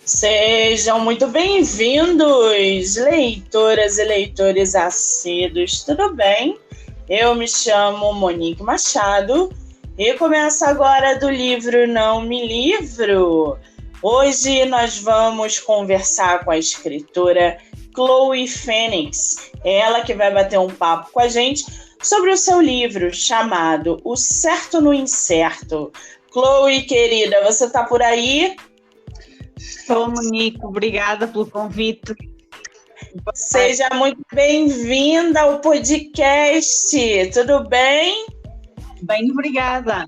Sejam muito bem-vindos, leitoras e leitores assíduos, tudo bem? Eu me chamo Monique Machado e começo agora do livro Não Me Livro. Hoje nós vamos conversar com a escritora Chloe Fênix, ela que vai bater um papo com a gente sobre o seu livro chamado O Certo no Incerto. Chloe, querida, você está por aí? Estou, Monique, obrigada pelo convite. Seja muito bem-vinda ao podcast, tudo bem? Bem, obrigada.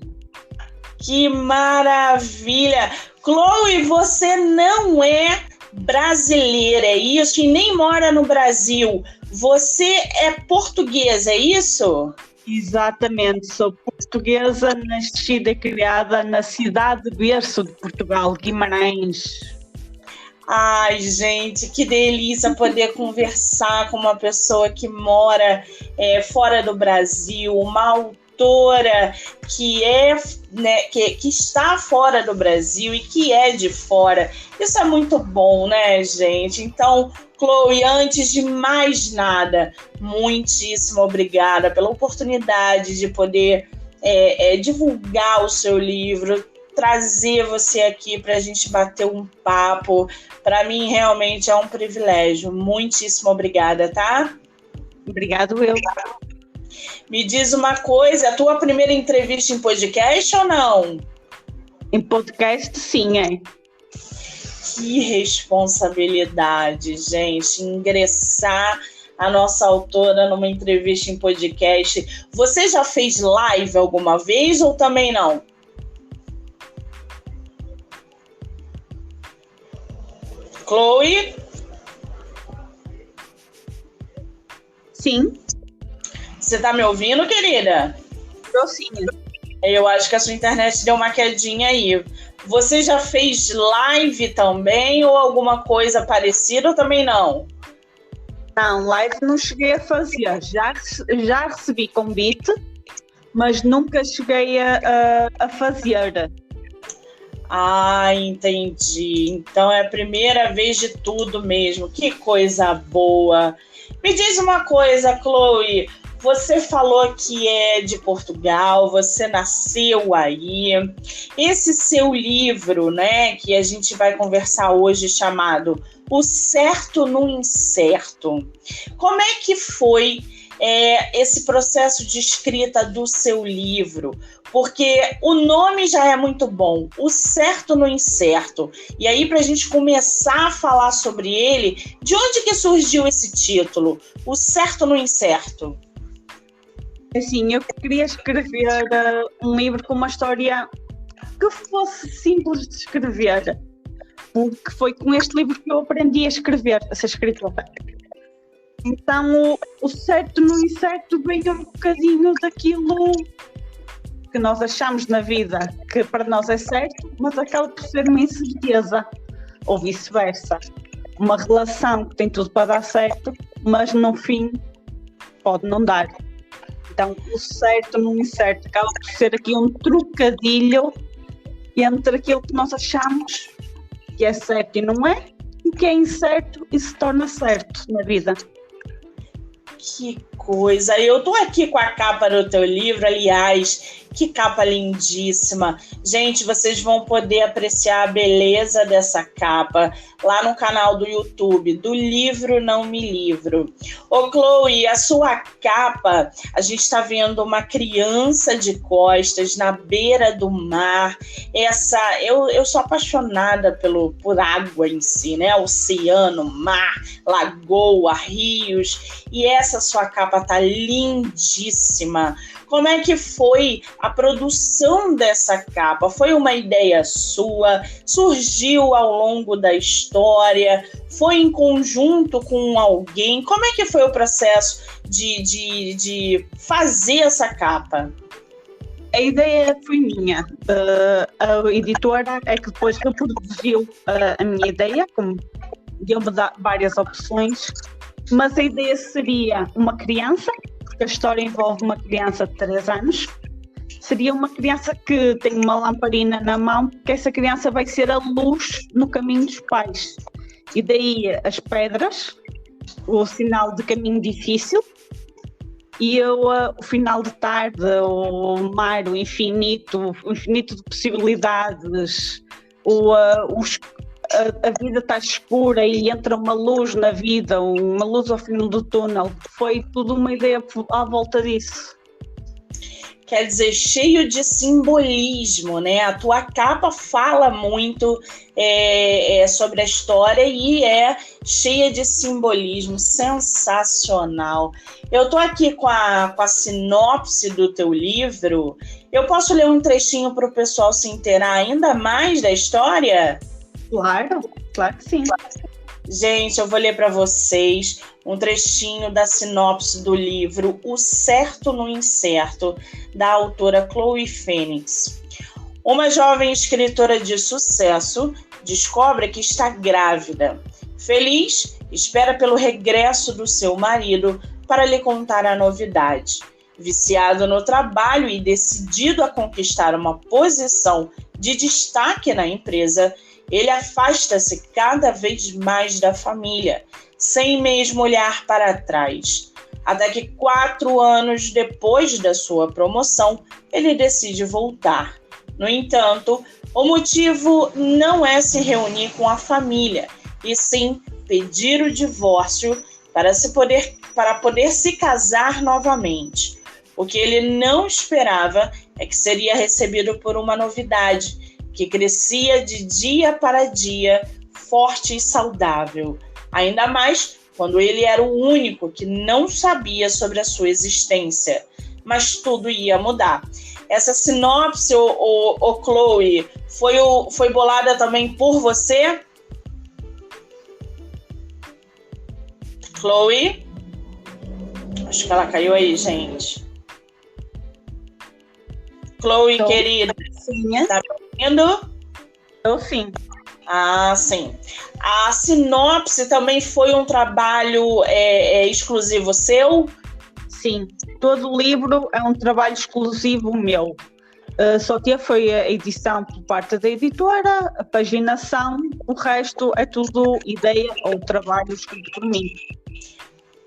Que maravilha! Chloe, você não é brasileira, é isso? E nem mora no Brasil. Você é portuguesa, é isso? Exatamente, sou portuguesa, nascida e criada na cidade de berço de Portugal, Guimarães. Ai, gente, que delícia poder conversar com uma pessoa que mora fora do Brasil, uma autora que que está fora do Brasil e que é de fora. Isso é muito bom, né, gente? Então, Chloe, antes de mais nada, muitíssimo obrigada pela oportunidade de poder divulgar o seu livro, trazer você aqui para a gente bater um papo. Para mim, realmente é um privilégio. Muitíssimo obrigada, tá? Obrigado, eu. Me diz uma coisa, a tua primeira entrevista em podcast ou não? Em podcast, sim, é. Que responsabilidade, gente, ingressar a nossa autora numa entrevista em podcast. Você já fez live alguma vez ou também não? Chloe? Sim. Você tá me ouvindo, querida? Estou sim. Eu acho que a sua internet deu uma quedinha aí. Você já fez live também ou alguma coisa parecida ou também não? Não, live não cheguei a fazer. Já recebi convite, mas nunca cheguei a fazer. Ah, entendi. Então é a primeira vez de tudo mesmo. Que coisa boa. Me diz uma coisa, Chloe. Você falou que é de Portugal, você nasceu aí. Esse seu livro, né, que a gente vai conversar hoje, chamado O Certo no Incerto. Como é que foi esse processo de escrita do seu livro? Porque o nome já é muito bom, O Certo no Incerto. E aí, para a gente começar a falar sobre ele, de onde que surgiu esse título, O Certo no Incerto? Assim, eu queria escrever um livro com uma história que fosse simples de escrever, porque foi com este livro que eu aprendi a escrever, a ser escritora. Então, o certo no incerto veio um bocadinho daquilo que nós achamos na vida que para nós é certo, mas acaba por ser uma incerteza, ou vice-versa. Uma relação que tem tudo para dar certo, mas no fim pode não dar. Então, o certo no incerto acaba por ser aqui um trocadilho entre aquilo que nós achamos que é certo e não é, e o que é incerto e se torna certo na vida. Que coisa! Eu tô aqui com a capa do teu livro, aliás, que capa lindíssima. Gente, vocês vão poder apreciar a beleza dessa capa lá no canal do YouTube, do livro Não Me Livro. Ô, Chloe, a sua capa, a gente tá vendo uma criança de costas na beira do mar. Eu sou apaixonada por água em si, né? Oceano, mar, lagoa, rios. E essa sua capa tá lindíssima. Como é que foi a produção dessa capa? Foi uma ideia sua? Surgiu ao longo da história? Foi em conjunto com alguém? Como é que foi o processo de fazer essa capa? A ideia foi minha. A editora é que depois reproduziu a minha ideia, como deu-me várias opções, mas a ideia seria uma criança, porque a história envolve uma criança de 3 anos, seria uma criança que tem uma lamparina na mão, porque essa criança vai ser a luz no caminho dos pais. E daí as pedras, o sinal de caminho difícil, e o final de tarde, o mar, o infinito de possibilidades, a vida está escura e entra uma luz na vida, uma luz ao fim do túnel. Foi tudo uma ideia à volta disso. Quer dizer, cheio de simbolismo, né? A tua capa fala muito sobre a história e é cheia de simbolismo, sensacional. Eu tô aqui com a sinopse do teu livro. Eu posso ler um trechinho para o pessoal se inteirar ainda mais da história? Claro que sim. Gente, eu vou ler para vocês um trechinho da sinopse do livro O Certo no Incerto, da autora Chloe Phoenix. Uma jovem escritora de sucesso descobre que está grávida. Feliz, espera pelo regresso do seu marido para lhe contar a novidade. Viciado no trabalho e decidido a conquistar uma posição de destaque na empresa, ele afasta-se cada vez mais da família, sem mesmo olhar para trás. Até que 4 anos depois da sua promoção, ele decide voltar. No entanto, o motivo não é se reunir com a família, e sim pedir o divórcio para poder se casar novamente. O que ele não esperava é que seria recebido por uma novidade, que crescia de dia para dia, forte e saudável. Ainda mais quando ele era o único que não sabia sobre a sua existência. Mas tudo ia mudar. Essa sinopse, Chloe, foi bolada também por você? Chloe? Acho que ela caiu aí, gente. Chloe, querida. Sim, tá vendo? Eu sim. Ah, sim. A sinopse também foi um trabalho exclusivo seu? Sim, todo o livro é um trabalho exclusivo meu. Só foi a edição por parte da editora, a paginação, o resto é tudo ideia ou trabalho escrito por mim.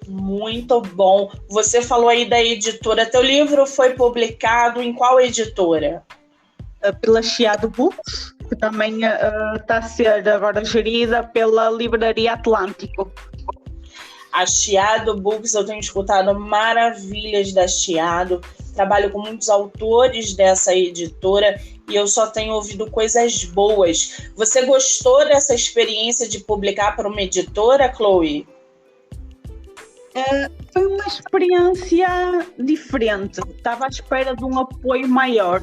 Muito bom. Você falou aí da editora. Teu livro foi publicado em qual editora? Pela Chiado Books, que também está a ser agora gerida pela Livraria Atlântico. A Chiado Books, eu tenho escutado maravilhas da Chiado. Trabalho com muitos autores dessa editora e eu só tenho ouvido coisas boas. Você gostou dessa experiência de publicar para uma editora, Chloe? Foi uma experiência diferente. Estava à espera de um apoio maior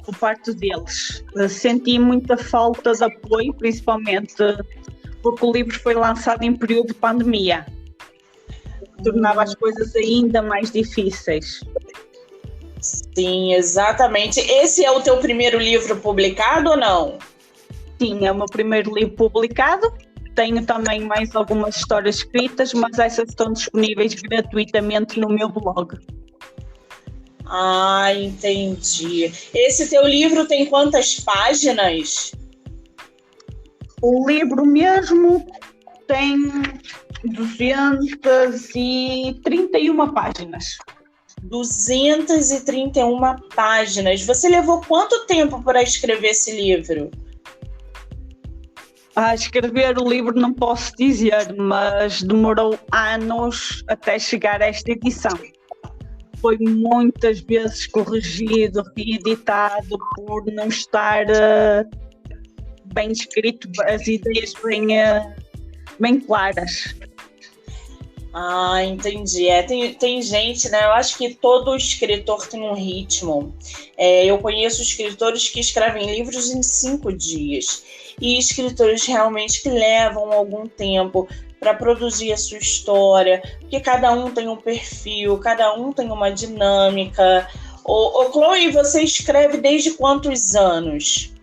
por parte deles. Senti muita falta de apoio, principalmente porque o livro foi lançado em período de pandemia. Tornava as coisas ainda mais difíceis. Sim, exatamente. Esse é o teu primeiro livro publicado ou não? Sim, é o meu primeiro livro publicado. Tenho também mais algumas histórias escritas, mas essas estão disponíveis gratuitamente no meu blog. Ah, entendi. Esse teu livro tem quantas páginas? O livro mesmo tem 231 páginas. 231 páginas. Você levou quanto tempo para escrever esse livro? A escrever o livro não posso dizer, mas demorou anos até chegar a esta edição. Foi muitas vezes corrigido, reeditado por não estar bem escrito, as ideias bem claras. Ah, entendi. Tem gente, né? Eu acho que todo escritor tem um ritmo. Eu conheço escritores que escrevem livros em 5 dias e escritores realmente que levam algum tempo para produzir a sua história, porque cada um tem um perfil, cada um tem uma dinâmica. Ô Chloe, você escreve desde quantos anos?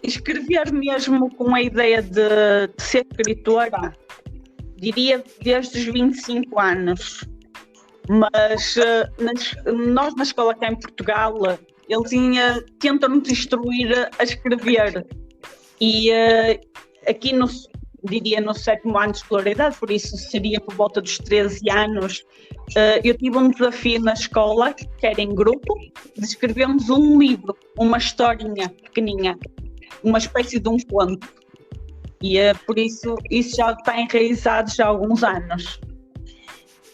Escrever mesmo com a ideia de ser escritora, diria desde os 25 anos. Mas nós na escola cá em Portugal, eles tentam-nos instruir a escrever. E aqui diria no 7º ano de escolaridade, por isso seria por volta dos 13 anos, eu tive um desafio na escola, que era em grupo, de escrevermos um livro, uma historinha pequeninha, uma espécie de um conto. E por isso já está enraizado já há alguns anos.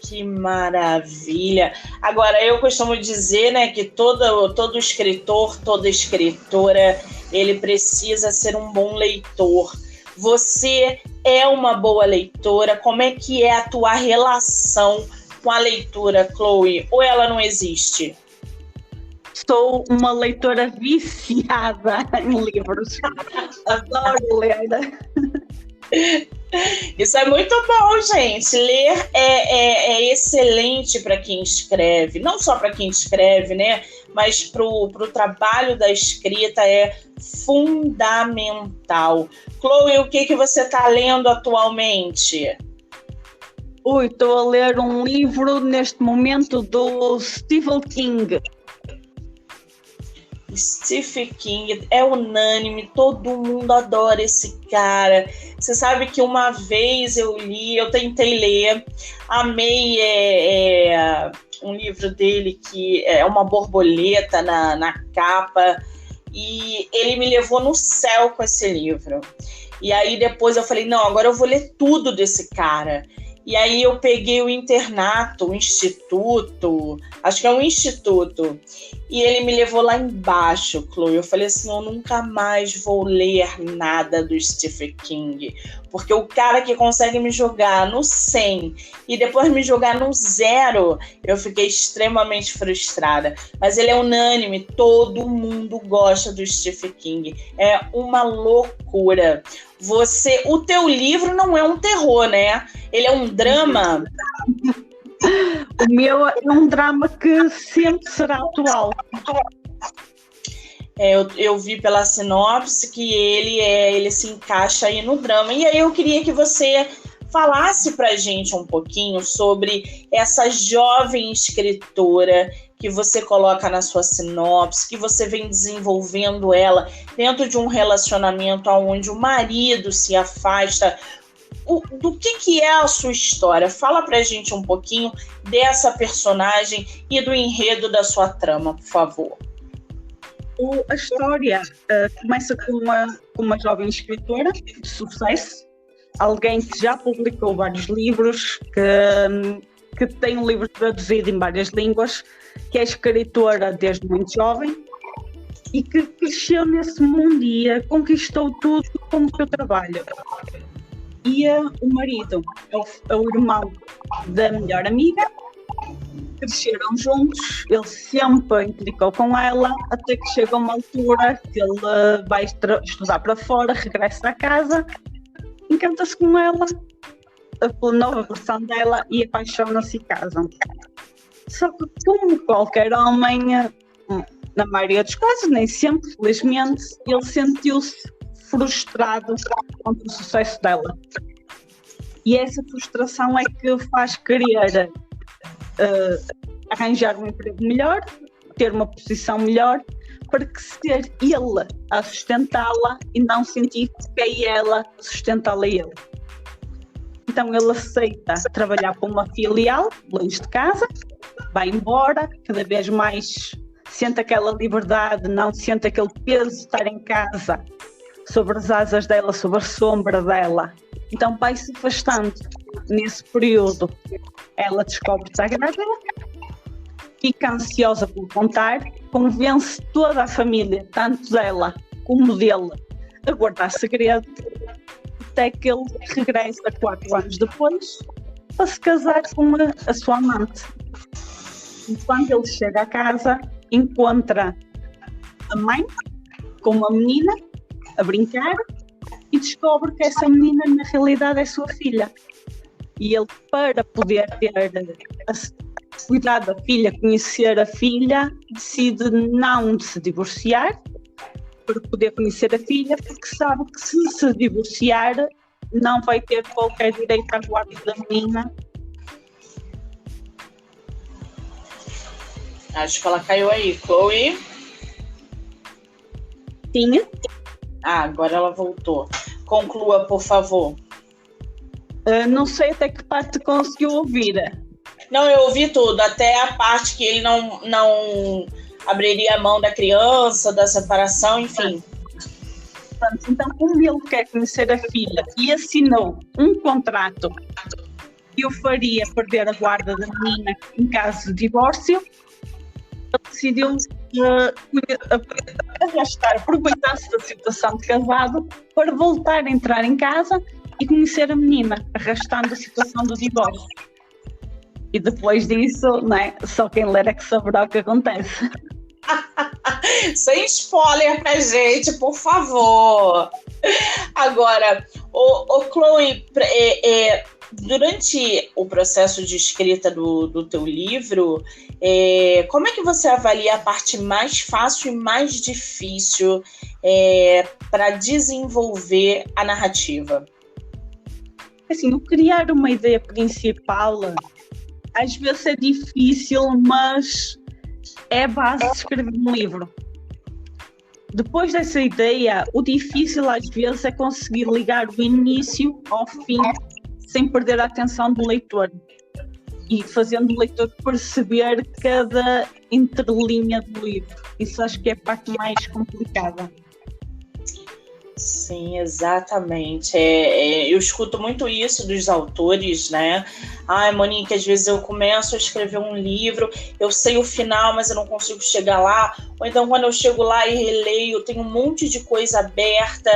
Que maravilha! Agora, eu costumo dizer, né, que todo escritor, toda escritora, ele precisa ser um bom leitor. Você é uma boa leitora? Como é que é a tua relação com a leitura, Chloe? Ou ela não existe? Sou uma leitora viciada em livros. Adoro ler. Isso é muito bom, gente. Ler é excelente para quem escreve. Não só para quem escreve, né? Mas para o trabalho da escrita é fundamental. Chloe, o que você está lendo atualmente? Estou a ler um livro neste momento do Stephen King. Stephen King é unânime, todo mundo adora esse cara. Você sabe que uma vez eu tentei ler, amei um livro dele que é uma borboleta na capa, e ele me levou no céu com esse livro. E aí depois eu falei, não, agora eu vou ler tudo desse cara. E aí eu peguei o internato, o instituto, acho que é um instituto, e ele me levou lá embaixo, Chloe. Eu falei assim, eu nunca mais vou ler nada do Stephen King, porque o cara que consegue me jogar no 100 e depois me jogar no 0, eu fiquei extremamente frustrada. Mas ele é unânime, todo mundo gosta do Stephen King, é uma loucura. O teu livro não é um terror, né? Ele é um drama. O meu é um drama que sempre será atual. Eu vi pela sinopse que ele se encaixa aí no drama. E aí eu queria que você falasse pra gente um pouquinho sobre essa jovem escritora que você coloca na sua sinopse, que você vem desenvolvendo ela dentro de um relacionamento onde o marido se afasta. Do que é a sua história? Fala pra gente um pouquinho dessa personagem e do enredo da sua trama, por favor. A história começa com uma jovem escritora de sucesso, alguém que já publicou vários livros, que tem um livro traduzido em várias línguas, que é escritora desde muito jovem e que cresceu nesse mundo e conquistou tudo com o seu trabalho. E o marido é o irmão da melhor amiga, cresceram juntos, ele sempre implicou com ela, até que chega uma altura que ele vai estudar para fora, regressa à casa, encanta-se com ela, pela nova versão dela, e apaixona-se e casam. Só que, como qualquer homem, na maioria dos casos, nem sempre, felizmente, ele sentiu-se frustrado com o sucesso dela. E essa frustração é que o faz querer arranjar um emprego melhor, ter uma posição melhor, para que ser ele a sustentá-la e não sentir que é ela a sustentá-la a ele. Então ele aceita trabalhar para uma filial, longe de casa, vai embora, cada vez mais sente aquela liberdade, não sente aquele peso de estar em casa, sobre as asas dela, sobre a sombra dela. Então vai-se afastando. Nesse período, ela descobre que está grávida, fica ansiosa por contar, convence toda a família, tanto dela como dele, a guardar segredo, até que ele regressa 4 anos depois para se casar com a sua amante. E quando ele chega a casa, encontra a mãe com uma menina a brincar e descobre que essa menina na realidade é sua filha. E ele, para poder cuidar da filha, conhecer a filha, decide não se divorciar para poder conhecer a filha, porque sabe que se divorciar não vai ter qualquer direito à guarda da menina. Acho que ela caiu aí. Chloe? Sim. Agora ela voltou. Conclua, por favor. Não sei até que parte conseguiu ouvir. Não, eu ouvi tudo, até a parte que ele não abriria a mão da criança, da separação, enfim. Então, como ele quer conhecer a filha e assinou um contrato que o faria perder a guarda da menina em caso de divórcio, ele decidiu aproveitar-se da situação de casado para voltar a entrar em casa e conhecer a menina, arrastando a situação do divórcio. E depois disso, né, só quem ler é que saberá o que acontece. Sem spoiler pra gente, por favor. Agora, o Chloe, durante o processo de escrita do teu livro, como é que você avalia a parte mais fácil e mais difícil para desenvolver a narrativa? Assim, criar uma ideia principal às vezes é difícil, mas é a base de escrever um livro. Depois dessa ideia, o difícil às vezes é conseguir ligar o início ao fim sem perder a atenção do leitor e fazendo o leitor perceber cada entrelinha do livro. Isso acho que é a parte mais complicada. Sim, exatamente. Eu escuto muito isso dos autores, né? Ai, Monique, às vezes eu começo a escrever um livro, eu sei o final, mas eu não consigo chegar lá. Ou então, quando eu chego lá e releio, tem um monte de coisa aberta,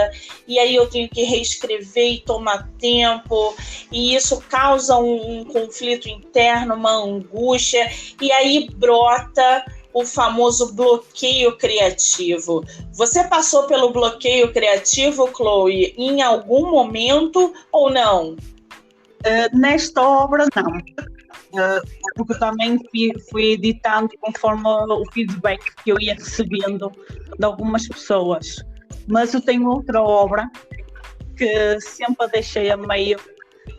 e aí eu tenho que reescrever e tomar tempo, e isso causa um conflito interno, uma angústia, e aí brota o famoso bloqueio criativo. Você passou pelo bloqueio criativo, Chloe, em algum momento ou não? Nesta obra, não. Porque também fui editando conforme o feedback que eu ia recebendo de algumas pessoas. Mas eu tenho outra obra que sempre a deixei a meio,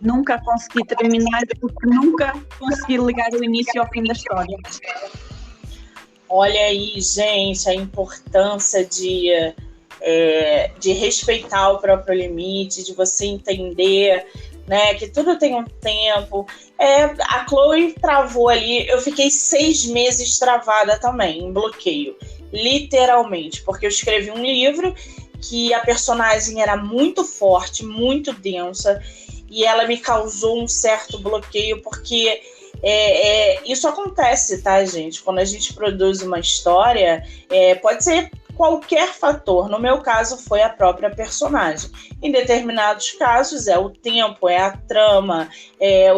nunca consegui terminar porque nunca consegui ligar o início ao fim da história. Olha aí, gente, a importância de respeitar o próprio limite, de você entender, né, que tudo tem um tempo. A Chloe travou ali, eu fiquei 6 meses travada também, em bloqueio, literalmente, porque eu escrevi um livro que a personagem era muito forte, muito densa, e ela me causou um certo bloqueio, porque isso acontece, tá, gente? Quando a gente produz uma história, pode ser qualquer fator. No meu caso, foi a própria personagem. Em determinados casos, é o tempo, é a trama,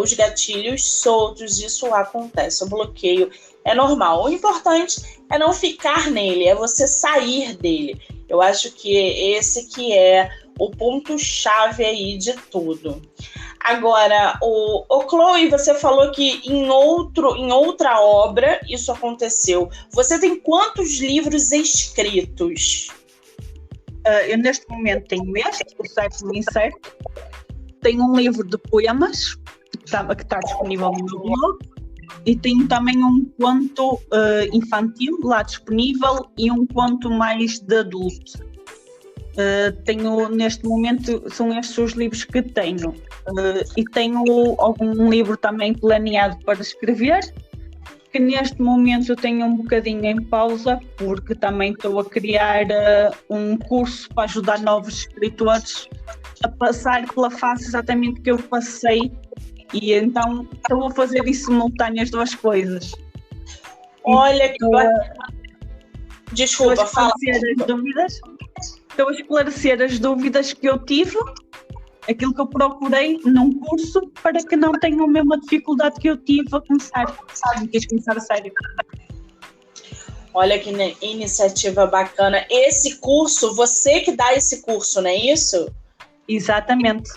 os gatilhos soltos, isso acontece. O bloqueio é normal. O importante é não ficar nele, é você sair dele. Eu acho que esse que é o ponto-chave aí de tudo. Agora, o Chloe, você falou que em outra obra isso aconteceu. Você tem quantos livros escritos? Eu neste momento tenho o Sétimo Incerto, tenho um livro de poemas que está disponível no meu blog e tenho também um conto infantil lá disponível e um conto mais de adulto. Tenho neste momento, são estes os livros que tenho. E tenho algum livro também planeado para escrever, que neste momento eu tenho um bocadinho em pausa, porque também estou a criar um curso para ajudar novos escritores a passar pela fase exatamente que eu passei, e então estou a fazer em simultâneo as duas coisas. Olha que desculpa, fala. Estou a esclarecer as dúvidas que eu tive, aquilo que eu procurei num curso, para que não tenham a mesma dificuldade que eu tive a começar. Quis começar a sério. Olha que iniciativa bacana. Esse curso, você que dá esse curso, não é isso? Exatamente.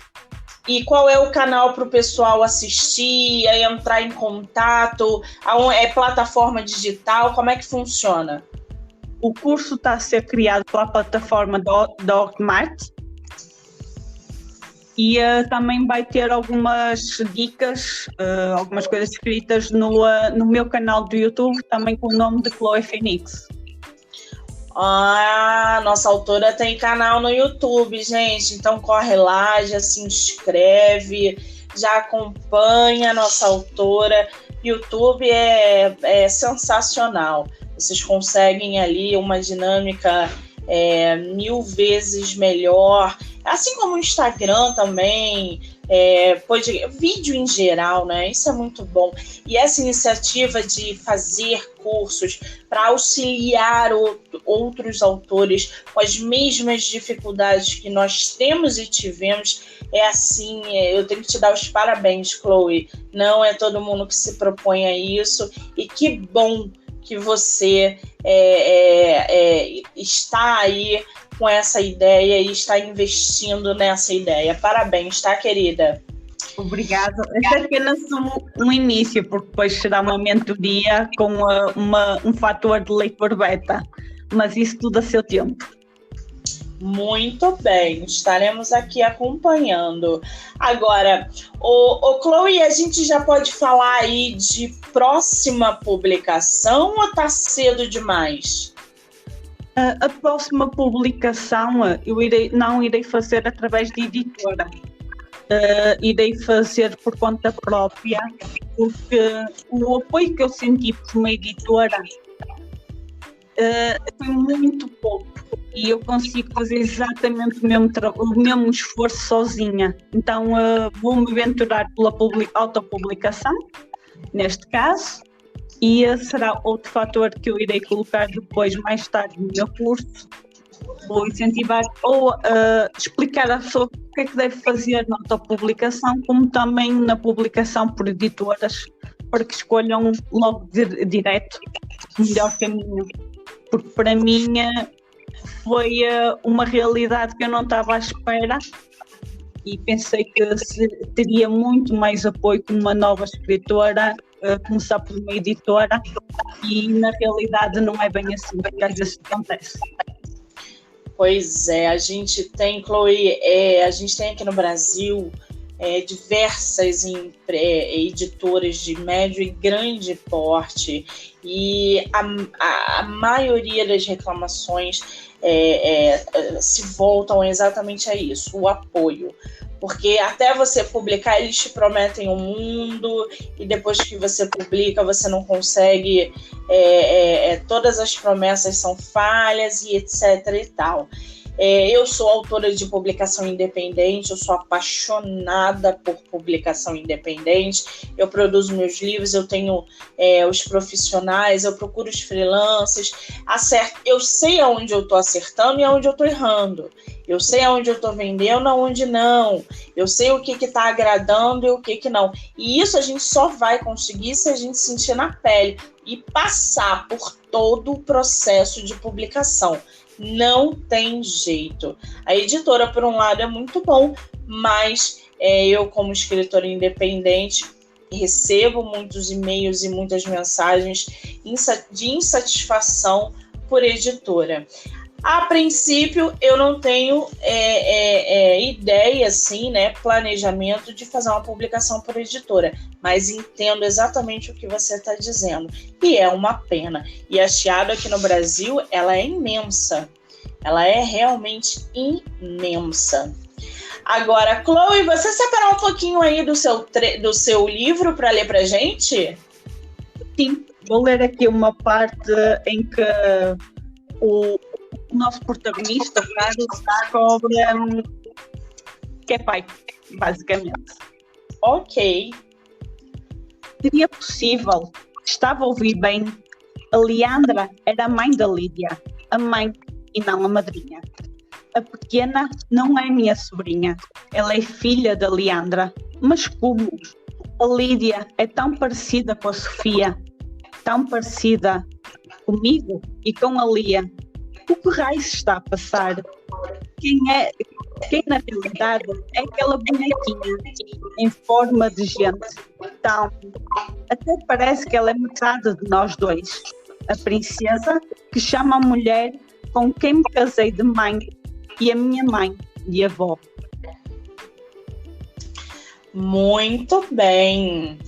E qual é o canal para o pessoal assistir, entrar em contato? É plataforma digital? Como é que funciona? O curso está a ser criado pela plataforma da Hotmart. E também vai ter algumas dicas, algumas coisas escritas no meu canal do YouTube, também com o nome de Chloe Phoenix. Nossa autora tem canal no YouTube, gente, então corre lá, já se inscreve, já acompanha a nossa autora. YouTube é sensacional, vocês conseguem ali uma dinâmica 1000 vezes melhor, assim como o Instagram também, vídeo em geral, né? Isso é muito bom. E essa iniciativa de fazer cursos para auxiliar outros autores com as mesmas dificuldades que nós temos e tivemos, eu tenho que te dar os parabéns, Chloe. Não é todo mundo que se propõe a isso, e que bom que você está aí com essa ideia e está investindo nessa ideia. Parabéns, tá, querida? Obrigada. Este é apenas um início, porque depois será uma mentoria com um fator de leitor beta, mas isso tudo a seu tempo. Muito bem, estaremos aqui acompanhando. Agora, Chloe, a gente já pode falar aí de próxima publicação ou tá cedo demais? A próxima publicação não irei fazer através de editora. Irei fazer por conta própria, porque o apoio que eu senti por uma editora foi muito pouco e eu consigo fazer exatamente o mesmo esforço sozinha. Então vou-me aventurar pela autopublicação, neste caso, e será outro fator que eu irei colocar depois, mais tarde, no meu curso. Vou incentivar ou explicar à pessoa o que é que deve fazer na autopublicação, como também na publicação por editoras, para que escolham logo direto o melhor caminho. Porque para mim foi uma realidade que eu não estava à espera e pensei que teria muito mais apoio como uma nova escritora, começar por uma editora, e na realidade não é bem assim que às vezes acontece. Pois é, a gente tem, Chloe, a gente tem aqui no Brasil diversas editoras de médio e grande porte, e a maioria das reclamações se voltam exatamente a isso, o apoio. Porque até você publicar, eles te prometem um mundo, e depois que você publica, você não consegue, todas as promessas são falhas e etc e tal. Eu sou autora de publicação independente, eu sou apaixonada por publicação independente, eu produzo meus livros, eu tenho os profissionais, eu procuro os freelancers, eu sei aonde eu estou acertando e aonde eu estou errando, eu sei aonde eu estou vendendo, aonde não, eu sei o que está agradando e o que não, e isso a gente só vai conseguir se a gente sentir na pele e passar por todo o processo de publicação. Não tem jeito. A editora, por um lado, é muito bom, mas eu, como escritora independente, recebo muitos e-mails e muitas mensagens de insatisfação por editora. A princípio, eu não tenho ideia, assim, né, planejamento de fazer uma publicação por editora, mas entendo exatamente o que você está dizendo, e é uma pena. E a Chiado aqui no Brasil, ela é imensa, ela é realmente imensa. Agora, Chloe, você separou um pouquinho aí do seu livro para ler para gente? Sim, vou ler aqui uma parte em que o nosso protagonista, o Carlos, descobre que é pai, basicamente. Ok. Seria possível, estava a ouvir bem, a Leandra era a mãe da Lídia, a mãe e não a madrinha. A pequena não é minha sobrinha, ela é filha da Leandra. Mas como? A Lídia é tão parecida com a Sofia, tão parecida comigo e com a Lia. O que raio está a passar? Quem na realidade é aquela bonequinha em forma de gente. Então, até parece que ela é metade de nós dois. A princesa que chama a mulher com quem me casei de mãe e a minha mãe de avó. Muito bem.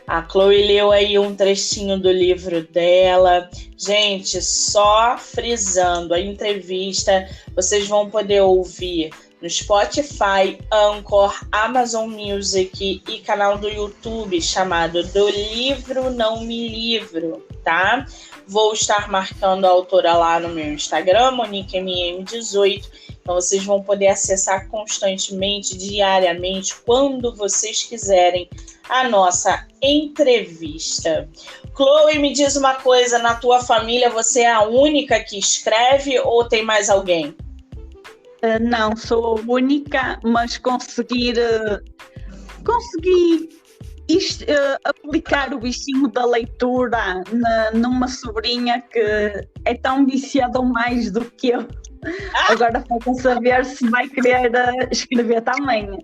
A Chloe leu aí um trechinho do livro dela. Gente, só frisando, a entrevista vocês vão poder ouvir no Spotify, Anchor, Amazon Music e canal do YouTube chamado Do Livro Não Me Livro, tá? Vou estar marcando a autora lá no meu Instagram, MoniqueMM18. Então, vocês vão poder acessar constantemente, diariamente, quando vocês quiserem, a nossa entrevista. Chloe, me diz uma coisa, na tua família você é a única que escreve ou tem mais alguém? Não, sou a única, mas consegui aplicar o bichinho da leitura numa sobrinha que é tão viciada ou mais do que eu. Agora falta saber se vai querer escrever também.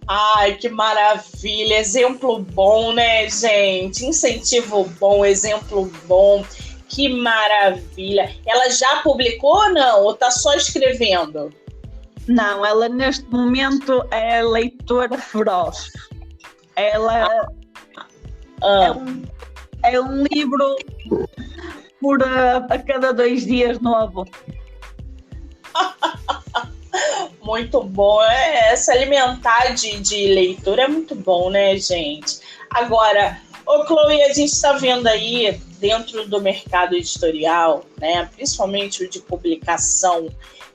Ai, que maravilha! Exemplo bom, né, gente? Incentivo bom, exemplo bom. Que maravilha! Ela já publicou ou não? Ou tá só escrevendo? Não, ela neste momento é leitora feroz. Ela é um livro por a cada 2 dias novo. Muito bom. Se alimentar de leitura é muito bom, né, gente? Agora, Chloe, a gente está vendo aí dentro do mercado editorial, né, principalmente o de publicação,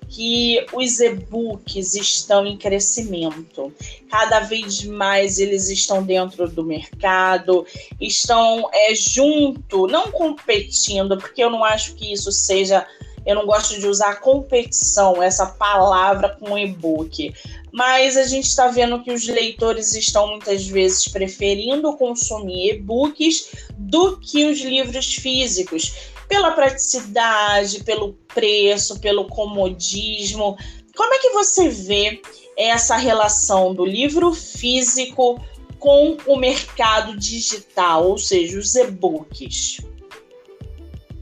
que os e-books estão em crescimento. Cada vez mais eles estão dentro do mercado, estão junto, não competindo, porque eu não acho que isso seja... Eu não gosto de usar competição, essa palavra, com e-book. Mas a gente está vendo que os leitores estão muitas vezes preferindo consumir e-books do que os livros físicos, pela praticidade, pelo preço, pelo comodismo. Como é que você vê essa relação do livro físico com o mercado digital, ou seja, os e-books?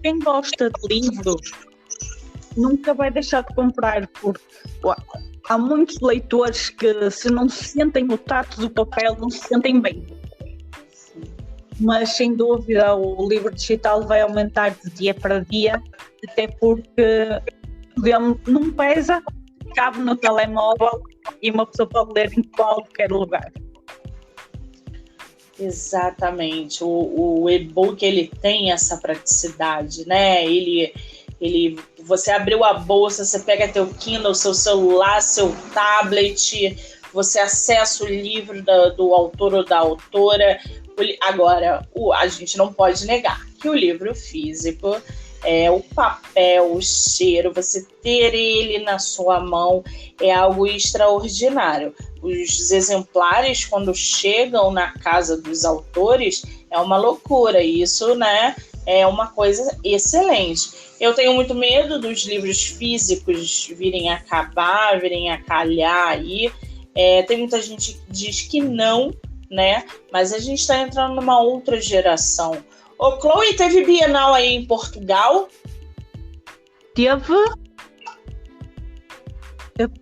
Quem gosta de livros nunca vai deixar de comprar, porque há muitos leitores que, se não sentem o tato do papel, não se sentem bem. Mas, sem dúvida, o livro digital vai aumentar de dia para dia, até porque não pesa, cabe no telemóvel e uma pessoa pode ler em qualquer lugar. Exatamente. O e-book, ele tem essa praticidade, né? Você abriu a bolsa, você pega teu Kindle, seu celular, seu tablet, você acessa o livro do autor ou da autora. Agora, a gente não pode negar que o livro físico, o papel, o cheiro, você ter ele na sua mão é algo extraordinário. Os exemplares, quando chegam na casa dos autores, é uma loucura. Isso, né, é uma coisa excelente. Eu tenho muito medo dos livros físicos virem a acabar, virem a calhar aí. Tem muita gente que diz que não, né? Mas a gente está entrando numa outra geração. Chloe, teve Bienal aí em Portugal? Teve?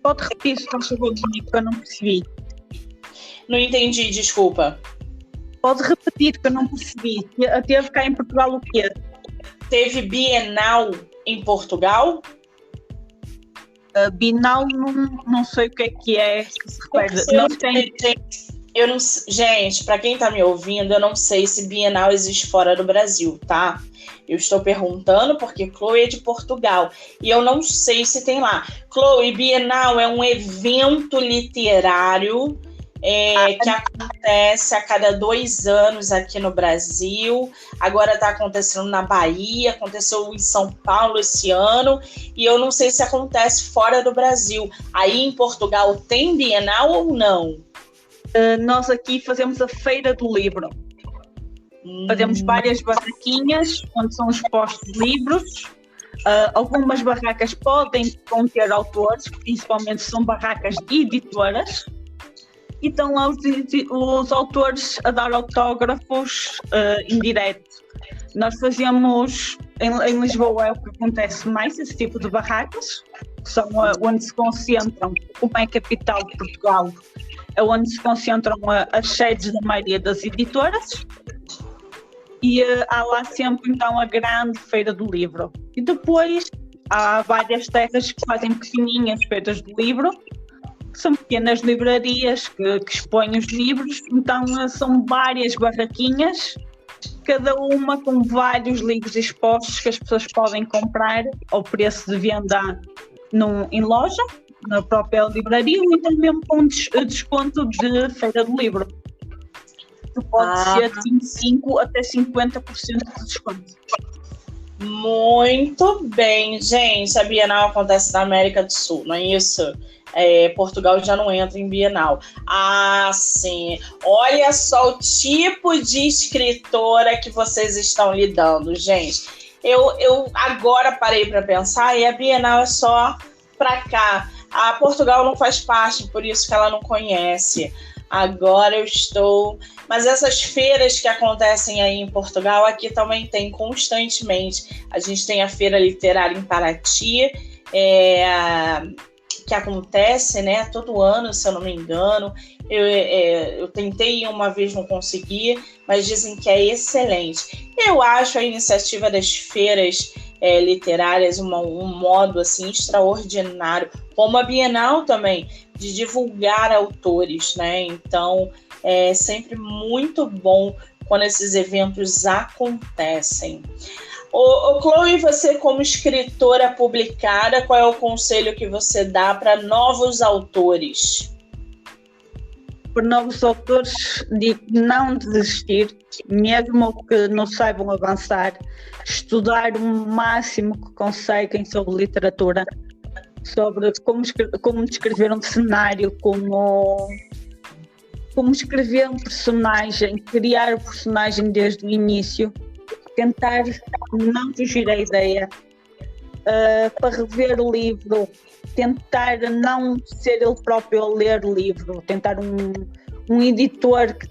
Pode repetir, se faz favor, que eu não percebi. Não entendi, desculpa. Pode repetir, que eu não percebi. Teve cá em Portugal o quê? Teve Bienal em Portugal? Bienal, não sei o que é. Gente, para quem está me ouvindo, eu não sei se Bienal existe fora do Brasil, tá? Eu estou perguntando porque Chloe é de Portugal e eu não sei se tem lá. Chloe, Bienal é um evento literário que acontece a cada 2 anos aqui no Brasil. Agora está acontecendo na Bahia, aconteceu em São Paulo esse ano, e eu não sei se acontece fora do Brasil. Aí em Portugal tem Bienal ou não? Nós aqui fazemos a Feira do Livro. Fazemos várias barraquinhas onde são expostos livros. Algumas barracas podem conter autores, principalmente são barracas de editoras. E estão lá os autores a dar autógrafos em direto. Nós fazemos, em Lisboa é o que acontece mais, esse tipo de barracas, que são onde se concentram, como é a capital de Portugal, é onde se concentram as sedes da maioria das editoras, e há lá sempre então a grande feira do livro. E depois há várias terras que fazem pequenininhas feiras do livro, que são pequenas livrarias que expõem os livros, então são várias barraquinhas, cada uma com vários livros expostos que as pessoas podem comprar ao preço de venda em loja, na própria livraria, ou então mesmo com desconto de feira do livro. Que pode ser de 25% até 50% de desconto. Muito bem, gente. A Bienal acontece na América do Sul, não é isso? Portugal já não entra em Bienal. Ah, sim. Olha só o tipo de escritora que vocês estão lidando, gente. Eu agora parei para pensar e a Bienal é só para cá. A Portugal não faz parte, por isso que ela não conhece. Agora eu estou... Mas essas feiras que acontecem aí em Portugal, aqui também tem constantemente. A gente tem a Feira Literária em Paraty, que acontece, né, todo ano, se eu não me engano. Eu tentei uma vez, não consegui, mas dizem que é excelente. Eu acho a iniciativa das feiras literárias um modo assim, extraordinário, como a Bienal também, de divulgar autores, né? Então, é sempre muito bom quando esses eventos acontecem. Chloe, você como escritora publicada, qual é o conselho que você dá para novos autores? Para novos autores, digo não desistir, mesmo que não saibam avançar, estudar o máximo que conseguem sobre literatura, sobre como descrever um cenário, como escrever um personagem, criar o personagem desde o início, tentar não fugir à ideia, para rever o livro, tentar não ser ele próprio a ler o livro, tentar um editor que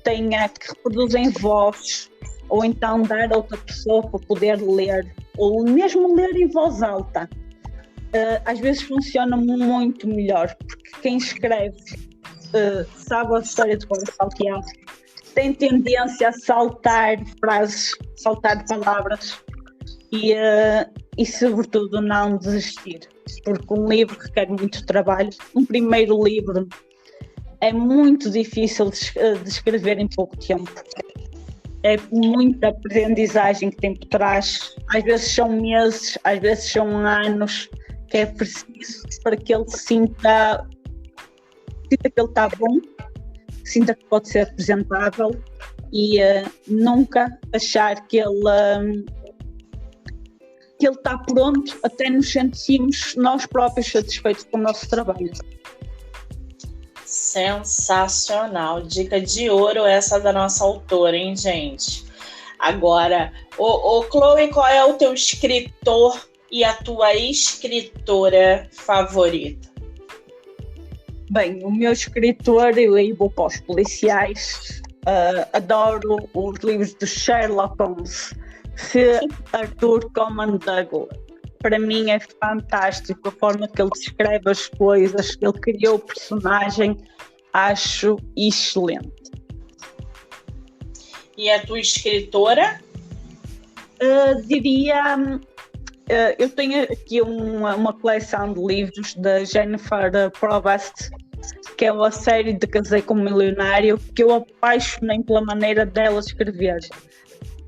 reproduza em voz, ou então dar a outra pessoa para poder ler, ou mesmo ler em voz alta. Às vezes funciona muito melhor, porque quem escreve sabe a história de cor salteado, tem tendência a saltar frases, saltar palavras e sobretudo não desistir, porque um livro requer muito trabalho. Um primeiro livro é muito difícil de escrever em pouco tempo, é muita aprendizagem que tem por trás, às vezes são meses, às vezes são anos, que é preciso para que ele sinta que ele está bom, sinta que pode ser apresentável e nunca achar que ele está pronto até nos sentirmos nós próprios satisfeitos com o nosso trabalho. Sensacional, dica de ouro essa da nossa autora, hein, gente? Agora, Chloe, qual é o teu escritor e a tua escritora favorita? Bem, o meu escritor, eu aí vou para os policiais, adoro os livros de Sherlock Holmes, Arthur Conan Doyle. Para mim é fantástico a forma que ele descreve as coisas, que ele criou o personagem, acho excelente. E a tua escritora? Diria, eu tenho aqui uma coleção de livros da Jennifer Provost, que é a série de Casei com um Milionário, que eu apaixonei pela maneira dela escrever.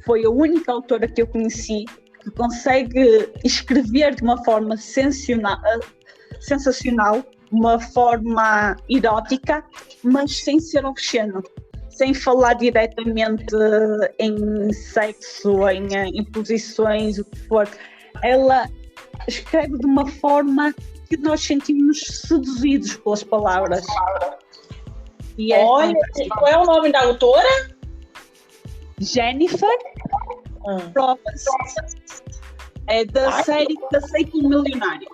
Foi a única autora que eu conheci que consegue escrever de uma forma sensacional, uma forma erótica, mas sem ser obsceno, sem falar diretamente em sexo, em posições, o que for. Ela escreve de uma forma que nós sentimos seduzidos pelas palavras. E olha, qual é o nome da autora? Jennifer Provost. É da série Casei com um Milionário.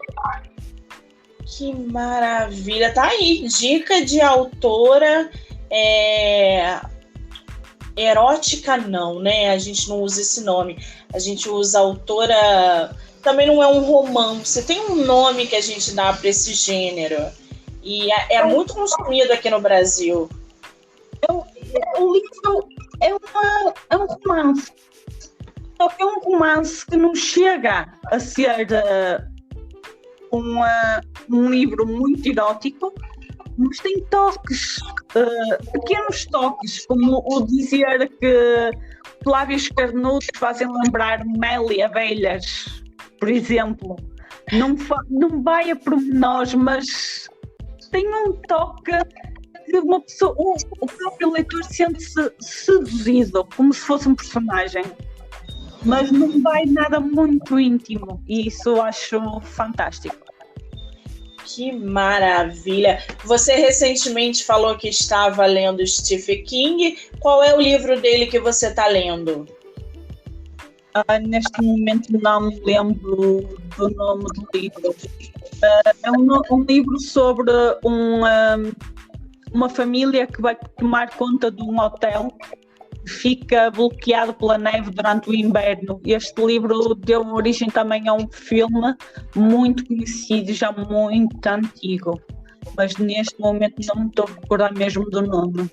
Que maravilha! Tá aí, dica de autora erótica não, né? A gente não usa esse nome. A gente usa autora... Também não é um romance. Tem um nome que a gente dá para esse gênero. E é muito consumido aqui no Brasil. O livro é um romance. Só que é um romance que não chega a ser um livro muito erótico, mas tem toques, pequenos toques, como o dizer que lábios carnudos fazem lembrar mel e abelhas, por exemplo. Não vai a pormenores, mas tem um toque que uma pessoa, o próprio leitor sente-se seduzido, como se fosse um personagem. Mas não vai nada muito íntimo, e isso eu acho fantástico. Que maravilha! Você recentemente falou que estava lendo Stephen King. Qual é o livro dele que você está lendo? Neste momento não me lembro do nome do livro. É um livro sobre uma família que vai tomar conta de um hotel. Fica bloqueado pela neve durante o inverno. Este livro deu origem também a um filme muito conhecido, já muito antigo, mas neste momento não me estou a recordar mesmo do nome.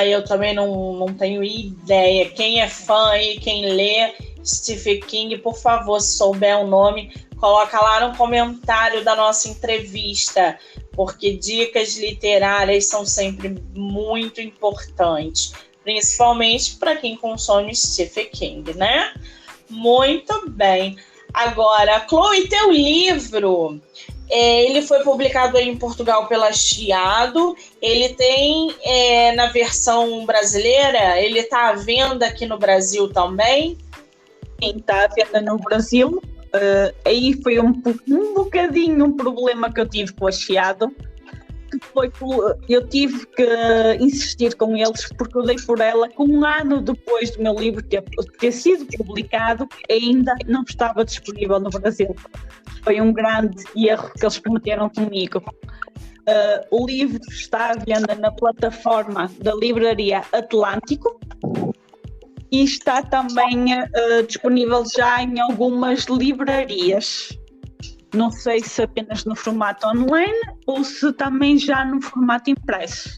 Eu também não tenho ideia. Quem é fã e quem lê Stephen King, por favor, se souber o nome, coloca lá no comentário da nossa entrevista, porque dicas literárias são sempre muito importantes, principalmente para quem consome Stephen King, né? Muito bem. Agora, Chloe, teu livro, ele foi publicado aí em Portugal pela Chiado. Ele tem na versão brasileira, ele está à venda aqui no Brasil também? Sim, está à venda no Brasil. Aí foi um bocadinho um problema que eu tive com a Chiado. Eu tive que insistir com eles porque eu dei por ela que um ano depois do meu livro ter sido publicado ainda não estava disponível no Brasil. Foi um grande erro que eles cometeram comigo. O livro está à venda na plataforma da Livraria Atlântico e está também disponível já em algumas livrarias. Não sei se apenas no formato online ou se também já no formato impresso.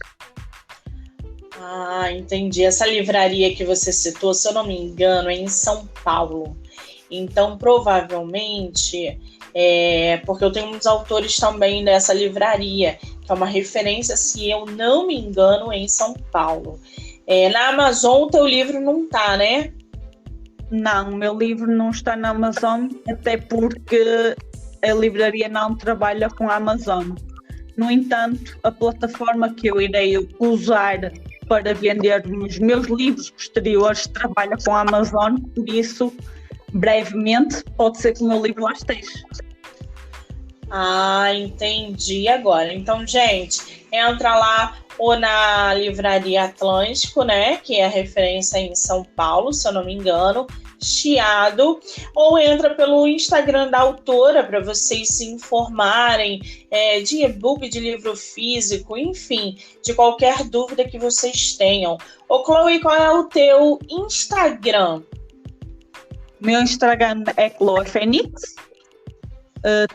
Entendi. Essa livraria que você citou, se eu não me engano, é em São Paulo. Então, provavelmente, porque eu tenho muitos autores também dessa livraria, que é uma referência, se eu não me engano, em São Paulo. Na Amazon, o teu livro não está, né? Não, o meu livro não está na Amazon, até porque a livraria não trabalha com a Amazon. No entanto, a plataforma que eu irei usar para vender os meus livros posteriores trabalha com a Amazon, por isso, brevemente, pode ser que o meu livro lá esteja. Entendi agora. Então, gente, entra lá ou na Livraria Atlântico, né, que é a referência em São Paulo, se eu não me engano, Chiado, ou entra pelo Instagram da autora para vocês se informarem de e-book, de livro físico, enfim, de qualquer dúvida que vocês tenham. Ô, Chloe, qual é o teu Instagram? Meu Instagram é Chloe Fenix,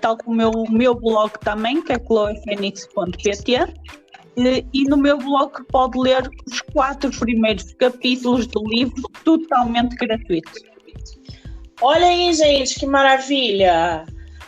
tal como o meu blog também, que é chloefenix.pt. E no meu blog pode ler os 4 primeiros capítulos do livro totalmente gratuito. Olha aí, gente, que maravilha!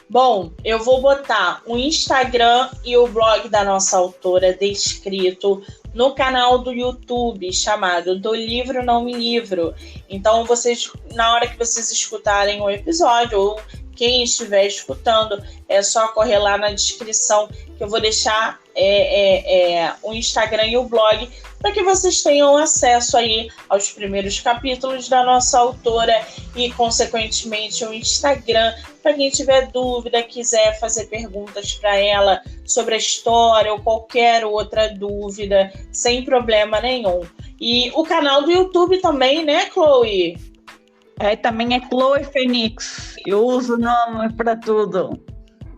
Bom, eu vou botar o Instagram e o blog da nossa autora descrito no canal do YouTube chamado Do Livro Não Me Livro. Então, vocês, na hora que vocês escutarem o episódio, ou quem estiver escutando, é só correr lá na descrição que eu vou deixar o Instagram e o blog para que vocês tenham acesso aí aos primeiros capítulos da nossa autora e, consequentemente, o Instagram para quem tiver dúvida, quiser fazer perguntas para ela sobre a história ou qualquer outra dúvida, sem problema nenhum. E o canal do YouTube também, né, Chloe? Também é Chloe Fenix. Eu uso o nome para tudo.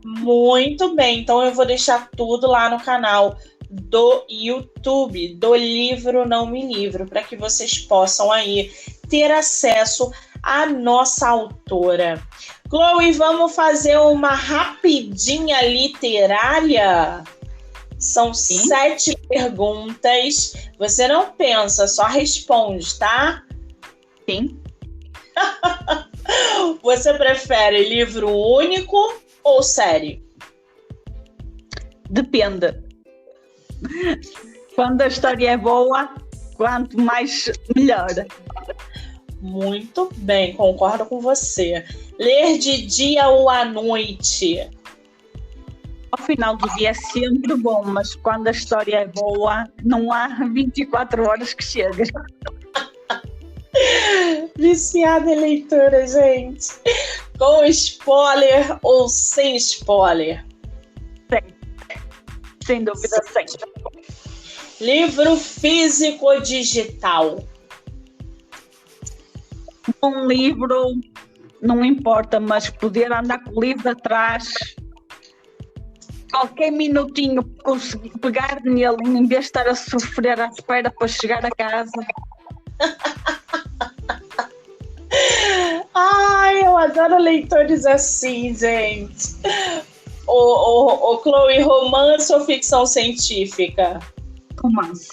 Muito bem, então eu vou deixar tudo lá no canal do YouTube, do Livro Não Me Livro, para que vocês possam aí ter acesso a nossa autora. Chloe, vamos fazer uma rapidinha literária? São 7 perguntas. Você não pensa, só responde, tá? Sim. Você prefere livro único ou série? Depende. Quando a história é boa, quanto mais, melhor. Muito bem, concordo com você. Ler de dia ou à noite? Ao final do dia é sempre bom, mas quando a história é boa, não há 24 horas que chega. Viciada em leitura, gente. Com spoiler ou sem spoiler? Sem dúvida, sem. Livro físico ou digital? Um livro não importa, mas poder andar com o livro atrás, qualquer minutinho conseguir pegar nele em vez de estar a sofrer à espera para chegar a casa. Ai, eu adoro leitores assim, gente. O Chloe, romance ou ficção científica? Romance.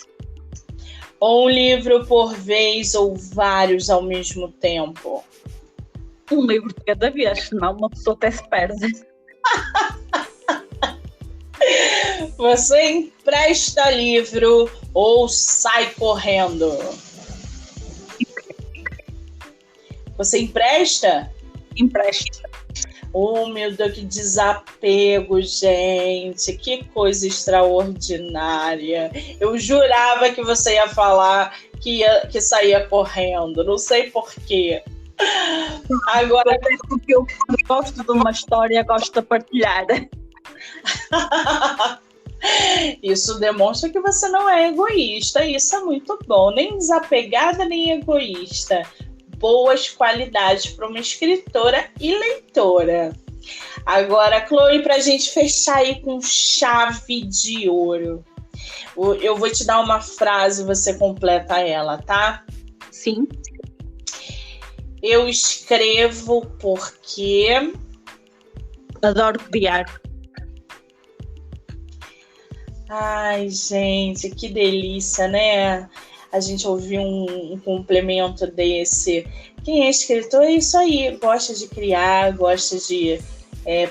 Ou um livro por vez ou vários ao mesmo tempo? Um livro de cada vez, senão uma pessoa até se perde. Você empresta livro ou sai correndo? Você empresta? Empresta. Oh, meu Deus, que desapego, gente. Que coisa extraordinária. Eu jurava que você ia falar que saía correndo. Não sei por quê. Agora, porque eu gosto de uma história, gosto de partilhar. Isso demonstra que você não é egoísta. Isso é muito bom. Nem desapegada, nem egoísta. Boas qualidades para uma escritora e leitora. Agora, Chloe, para a gente fechar aí com chave de ouro, eu vou te dar uma frase e você completa ela, tá? Sim. Eu escrevo porque... Adoro criar. Ai, gente, que delícia, né? A gente ouvir um complemento desse. Quem é escritor é isso aí, gosta de criar, gosta de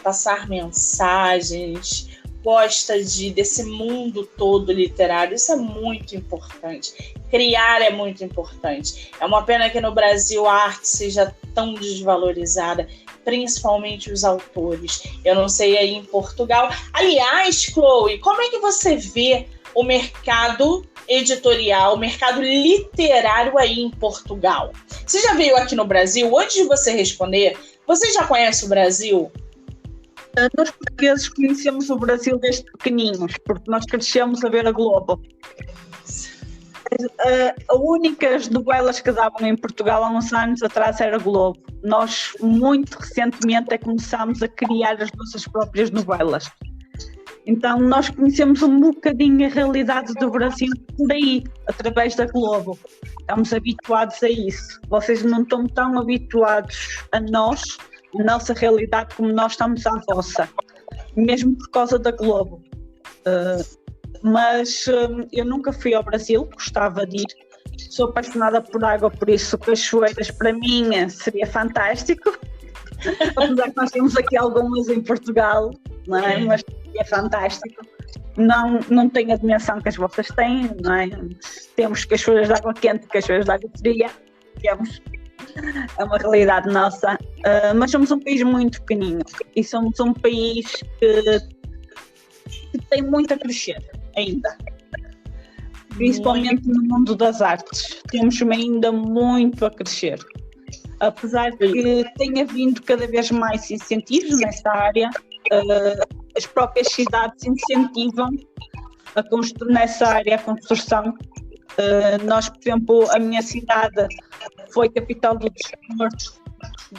passar mensagens, gosta desse mundo todo literário. Isso é muito importante. Criar é muito importante. É uma pena que no Brasil a arte seja tão desvalorizada, principalmente os autores. Eu não sei aí em Portugal. Aliás, Chloe, como é que você vê o mercado editorial, o mercado literário aí em Portugal? Você já veio aqui no Brasil? Antes de você responder, você já conhece o Brasil? Nós portugueses conhecemos o Brasil desde pequeninos, porque nós crescemos a ver a Globo. As únicas novelas que davam em Portugal há uns anos atrás era a Globo. Nós, muito recentemente, começámos a criar as nossas próprias novelas. Então, nós conhecemos um bocadinho a realidade do Brasil por aí, através da Globo. Estamos habituados a isso. Vocês não estão tão habituados a nós, a nossa realidade, como nós estamos à vossa. Mesmo por causa da Globo. Mas eu nunca fui ao Brasil, gostava de ir. Sou apaixonada por água, por isso cachoeiras para mim seria fantástico. Apesar que nós temos aqui algumas em Portugal, não é? Mas é fantástico. Não tem a dimensão que as vossas têm, não é? Temos cachoeiras de água quente, cachoeiras de água fria, temos. É uma realidade nossa, mas somos um país muito pequenino e somos um país que tem muito a crescer ainda, principalmente no mundo das artes. Temos ainda muito a crescer, apesar de que tenha vindo cada vez mais incentivos nessa área. As próprias cidades incentivam nessa área a construção. Nós, por exemplo, a minha cidade foi capital do desporto.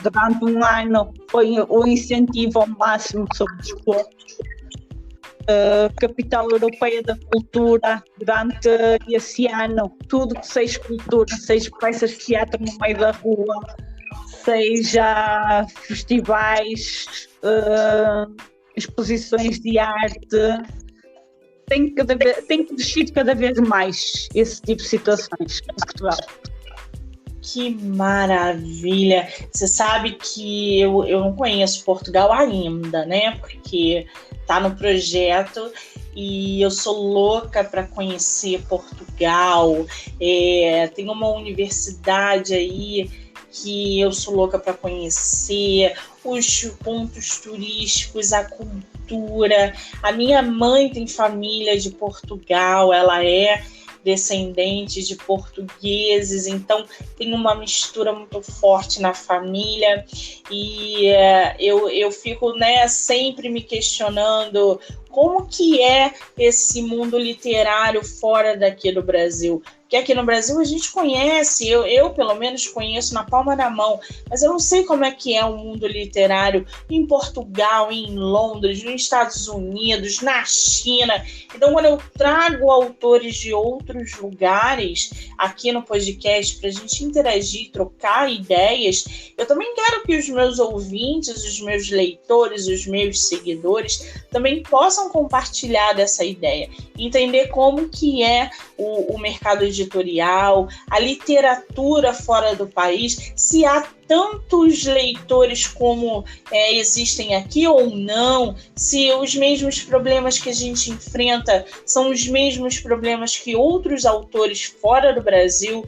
Durante um ano foi o incentivo ao máximo sobre o desporto. Capital Europeia da Cultura durante esse ano, tudo que seja cultura, seja peças de teatro no meio da rua, seja festivais, exposições de arte. Tem que descer cada vez mais esse tipo de situações em Portugal. Que maravilha! Você sabe que eu não conheço Portugal ainda, né? Porque tá no projeto e eu sou louca para conhecer Portugal. Tem uma universidade aí que eu sou louca para conhecer, os pontos turísticos, a cultura. A minha mãe tem família de Portugal, ela é descendente de portugueses, então tem uma mistura muito forte na família e eu fico, né, sempre me questionando como que é esse mundo literário fora daqui do Brasil. Porque aqui no Brasil a gente conhece, eu pelo menos conheço na palma da mão, mas eu não sei como é que é o mundo literário em Portugal, em Londres, nos Estados Unidos, na China. Então, quando eu trago autores de outros lugares aqui no podcast para a gente interagir, trocar ideias, eu também quero que os meus ouvintes, os meus leitores, os meus seguidores também possam compartilhar dessa ideia, entender como que é o mercado editorial, a literatura fora do país, se há tantos leitores como existem aqui ou não, se os mesmos problemas que a gente enfrenta são os mesmos problemas que outros autores fora do Brasil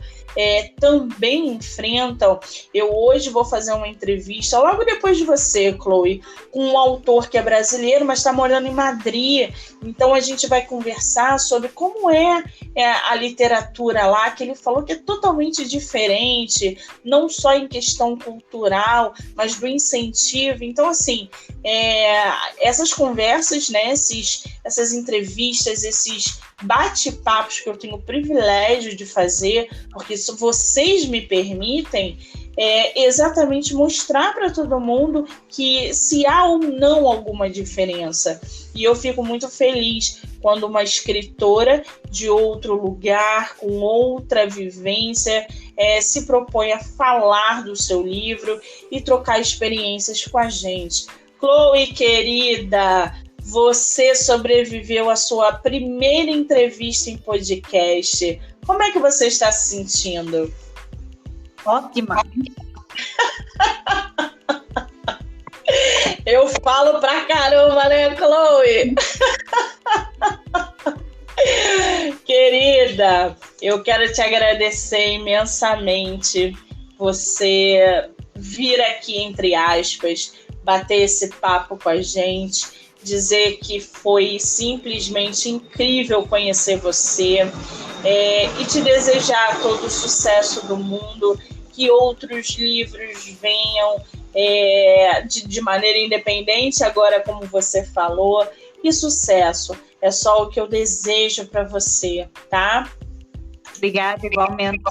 também enfrentam. Eu hoje vou fazer uma entrevista, logo depois de você, Chloe, com um autor que é brasileiro, mas está morando em Madrid. Então a gente vai conversar sobre como é a literatura lá, que ele falou que é totalmente diferente, não só em questão cultural, mas do incentivo. Então, assim, essas conversas, né, essas entrevistas, esses bate-papos que eu tenho o privilégio de fazer, porque se vocês me permitem, exatamente mostrar para todo mundo que se há ou não alguma diferença. E eu fico muito feliz quando uma escritora de outro lugar, com outra vivência, se propõe a falar do seu livro e trocar experiências com a gente. Chloe, querida, você sobreviveu à sua primeira entrevista em podcast. Como é que você está se sentindo? Ótima! Eu falo pra caramba, né, Chloe? Querida, eu quero te agradecer imensamente você vir aqui, entre aspas, bater esse papo com a gente, dizer que foi simplesmente incrível conhecer você e te desejar todo o sucesso do mundo, que outros livros venham de maneira independente, agora como você falou, e sucesso. É só o que eu desejo para você, tá? Obrigada, igualmente.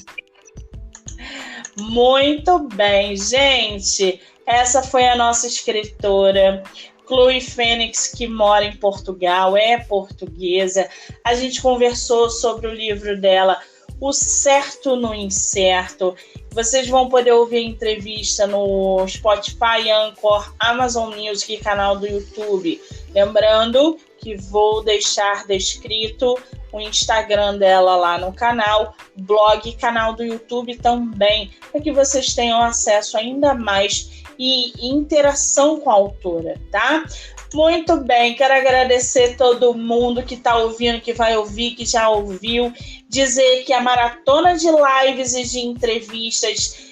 Muito bem, gente. Essa foi a nossa escritora, Chloe Fênix, que mora em Portugal, é portuguesa. A gente conversou sobre o livro dela, O Certo no Incerto. Vocês vão poder ouvir a entrevista no Spotify, Anchor, Amazon Music e canal do YouTube. Lembrando que vou deixar descrito o Instagram dela lá no canal, blog e canal do YouTube também, para que vocês tenham acesso ainda mais e interação com a autora, tá? Muito bem, quero agradecer todo mundo que está ouvindo, que vai ouvir, que já ouviu. Dizer que a maratona de lives e de entrevistas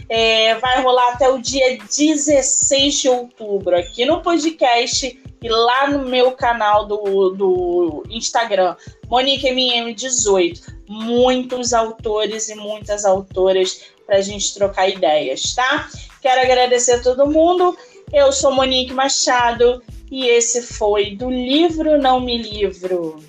vai rolar até o dia 16 de outubro, aqui no podcast e lá no meu canal do Instagram, MoniqueMM18. Muitos autores e muitas autoras para a gente trocar ideias, tá? Quero agradecer a todo mundo. Eu sou Monique Machado e esse foi do Livro Não Me Livro.